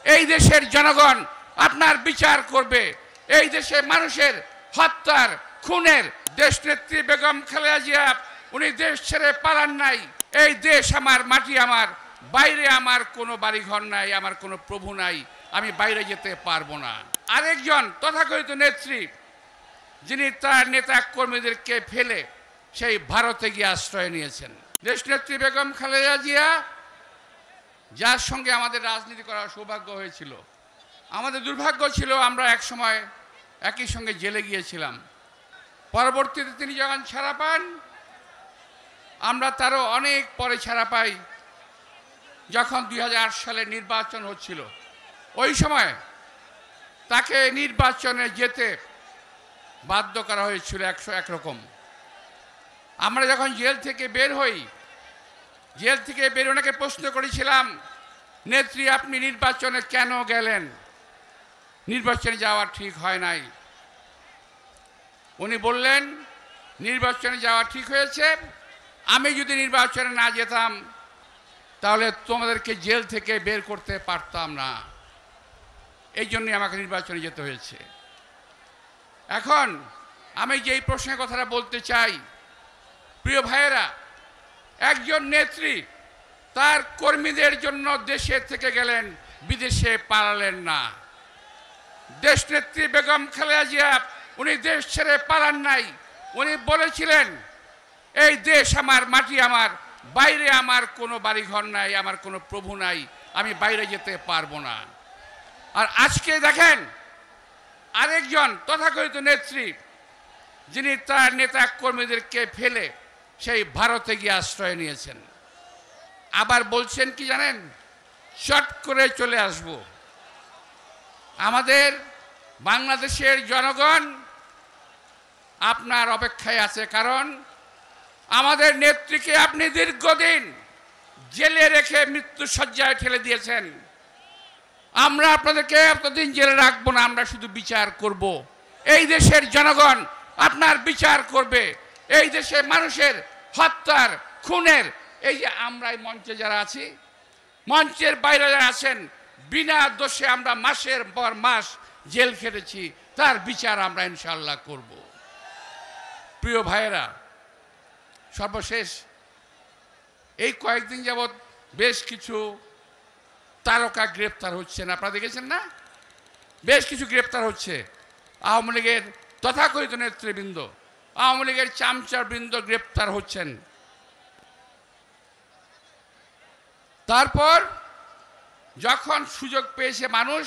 এই দেশের জনগণ আপনার বিচার করবে। এই দেশে মানুষের হত্যার খুনের দেশনেত্রী বেগম খালেদা জিয়া উনি দেশ ছেড়ে পালান নাই। এই দেশ আমার, মাটি আমার, বাইরে আমার কোনো বাড়িঘর নাই, আমার কোনো প্রভু নাই, আমি বাইরে যেতে পারবো না। আরেকজন তথাকথিত নেত্রী যিনি তার নেতা কর্মীদেরকে ফেলে সেই ভারতে গিয়ে আশ্রয় নিয়েছেন। দেশনেত্রী বেগম খালেদা জিয়া, যার সঙ্গে আমাদের রাজনীতি করার সৌভাগ্য হয়েছিল, আমাদের দুর্ভাগ্য ছিল আমরা এক সময় একই সঙ্গে জেলে গিয়েছিলাম। পরবর্তীতে তিনি যখন ছাড়া পান, আমরা তারও অনেক পরে ছাড়া পাই। যখন 2008 সালে নির্বাচন হচ্ছিল, ওই সময় তাকে নির্বাচনে যেতে বাধ্য করা হয়েছিল 101 রকম। আমরা যখন জেল থেকে বের হই, জেল থেকে বের ওনাকে প্রশ্ন করেছিলাম, নেত্রী আপনি নির্বাচনে কেন গেলেন? নির্বাচনে যাওয়া ঠিক হয় নাই। উনি বললেন নির্বাচনে যাওয়া ঠিক হয়েছে, আমি যদি নির্বাচনে না যেতাম তাহলে তোমাদেরকে জেল থেকে বের করতে পারতাম না, এই জন্যই আমাকে নির্বাচনে যেতে হয়েছে। এখন আমি যেই প্রশ্নের কথাটা বলতে চাই, প্রিয় ভাইয়েরা, একজন নেত্রী তার কর্মীদের জন্য দেশে থেকে গেলেন, বিদেশে পালালেন না। দেশনেত্রী বেগম খালেদা জিয়া উনি দেশ ছেড়ে পালান নাই। উনি বলেছিলেন এই দেশ আমার, মাটি আমার, বাইরে আমার কোনো বাড়িঘর নাই, আমার কোনো প্রভু নাই, আমি বাইরে যেতে পারবো না। আর আজকে দেখেন আরেকজন তথাকথিত নেত্রী যিনি তার নেতা কর্মীদেরকে ফেলে সেই ভারতে গিয়ে আশ্রয় নিয়েছেন। আবার বলছেন কি জানেন, চট করে চলে আসব। আমাদের বাংলাদেশের জনগণ আপনার অপেক্ষায় আছে, কারণ আমাদের নেত্রীকে আপনি দীর্ঘদিন জেলে রেখে মৃত্যুশয্যায় ঠেলে দিয়েছেন। আমরা আপনাদেরকে এতদিন জেলে রাখবো না, আমরা শুধু বিচার করব। এই দেশের জনগণ আপনার বিচার করবে। এই দেশে মানুষের হত্যার খুনের, এই যে আমরা এই মঞ্চে যারা আছি, মঞ্চের বাইরে যারা আছেন, বিনা দোষে আমরা মাসের পর মাস জেল খেটেছি, তার বিচার আমরা ইনশাআল্লাহ করব। প্রিয় ভাইয়েরা, সর্বশেষ এই কয়েকদিন যাবৎ বেশ কিছু তারকা গ্রেপ্তার হচ্ছেন, আপনারা দেখেছেন না? বেশ কিছু গ্রেপ্তার হচ্ছে। আওয়ামী লীগের তথাকথিত নেতৃবৃন্দ, আওয়ামী লীগের চামচাবৃন্দ গ্রেপ্তার হচ্ছেন। তারপর যখন সুযোগ পেয়েছে মানুষ,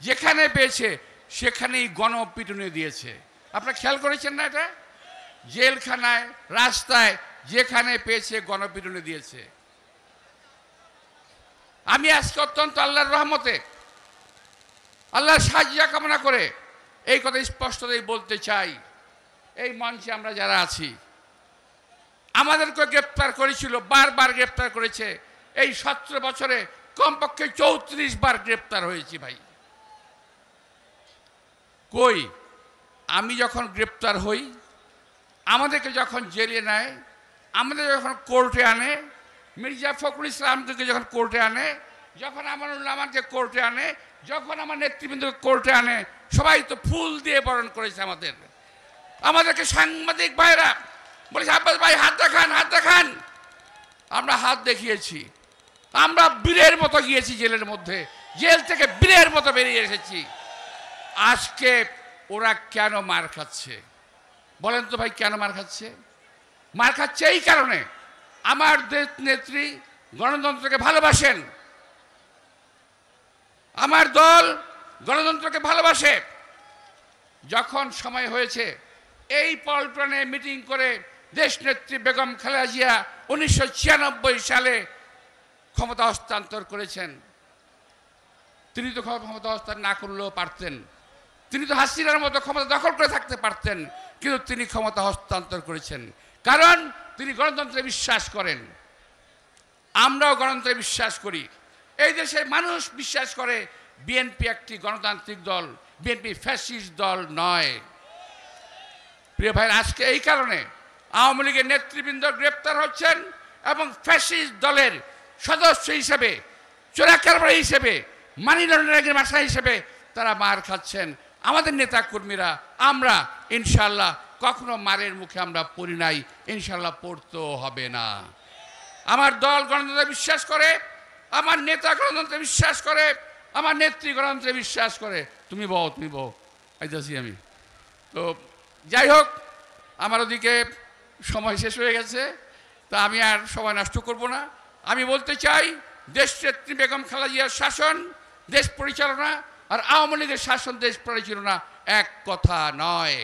যেখানে পেয়েছে সেখানেই গণপিটুনি দিয়েছে। আপনারা খেয়াল করেছেন না? এটা জেলখানায়, রাস্তায়, যেখানে পেয়েছে গণপিটুনি দিয়েছে। আমি আজকে অত্যন্ত আল্লাহর রহমতে, আল্লাহর সাহায্য কামনা করে এই কথা স্পষ্টতই বলতে চাই, এই মঞ্চে আমরা যারা আছি, আমাদেরকে গ্রেপ্তার করেছিল, বারবার গ্রেপ্তার করেছে। এই 17 বছরে কমপক্ষে 34 বার গ্রেপ্তার হয়েছি ভাই। কই আমি যখন গ্রেপ্তার হই, আমাদেরকে যখন জেলে নেয়, আমাদের যখন কোর্টে আনে, মির্জা ফখরুল ইসলামকে যখন কোর্টে আনে, যখন আমানুল আমানকে কোর্টে আনে, যখন আমার নেতৃবৃন্দকে কোর্টে আনে, সবাই তো ফুল দিয়ে বরণ করেছে আমাদের। আমাদেরকে সাংবাদিক ভাইরা বলেছে আব্বাস ভাই হাত দেখান, হাত দেখান। আমরা হাত দেখিয়েছি। আমরা বীরের মতো গিয়েছি জেলের মধ্যে, জেল থেকে বীরের মতো বেরিয়ে এসেছি। আজকে ওরা কেন মার খাচ্ছে বলেন তো ভাই? কেন মার খাচ্ছে? মার খাচ্ছে এই কারণে, আমার দেশ নেত্রী গণতন্ত্রকে ভালোবাসেন, আমার দল গণতন্ত্রকে ভালোবাসে। যখন সময় হয়েছে এই পল্টনে মিটিং করে দেশনেত্রী বেগম খালেদা জিয়া 1996 সালে ক্ষমতা হস্তান্তর করেছেন। তিনি তো ক্ষমতা হস্তান্তর না করলেও পারতেন, তিনি তো হাসিনার মতো ক্ষমতা দখল করে থাকতে পারতেন, কিন্তু তিনি ক্ষমতা হস্তান্তর করেছেন কারণ তিনি গণতন্ত্রে বিশ্বাস করেন। আমরাও গণতন্ত্রে বিশ্বাস করি। এই দেশের মানুষ বিশ্বাস করে বিএনপি একটি গণতান্ত্রিক দল, বিএনপি ফ্যাসিস্ট দল নয়। প্রিয় ভাই, আজকে এই কারণে আওয়ামী লীগের নেতৃবৃন্দ গ্রেপ্তার হচ্ছেন এবং ফ্যাসিস্ট দলের সদস্য হিসেবে, চোরাকারবারি হিসেবে মানি লন্ডারিংয়ের মাসা হিসেবে তারা মার খাচ্ছেন। আমাদের নেতা কর্মীরা আমরা ইনশাল্লাহ কখনো মারের মুখে আমরা পড়ি নাই, ইনশাল্লাহ পড়তেও হবে না। আমার দল গণতন্ত্রে বিশ্বাস করে, আমার নেতা গণতন্ত্রে বিশ্বাস করে, আমার নেত্রী গণতন্ত্রে বিশ্বাস করে। তুমি বউ আইতাছি আমি। তো যাই হোক, আমার ওদিকে সময় শেষ হয়ে গেছে, তা আমি আর সময় নষ্ট করব না। আমি বলতে চাই, দেশনেত্রী বেগম খালেদা জিয়ার শাসন, দেশ পরিচালনা আর আওয়ামী লীগের শাসন, দেশ পরিচালনা এক কথা নয়।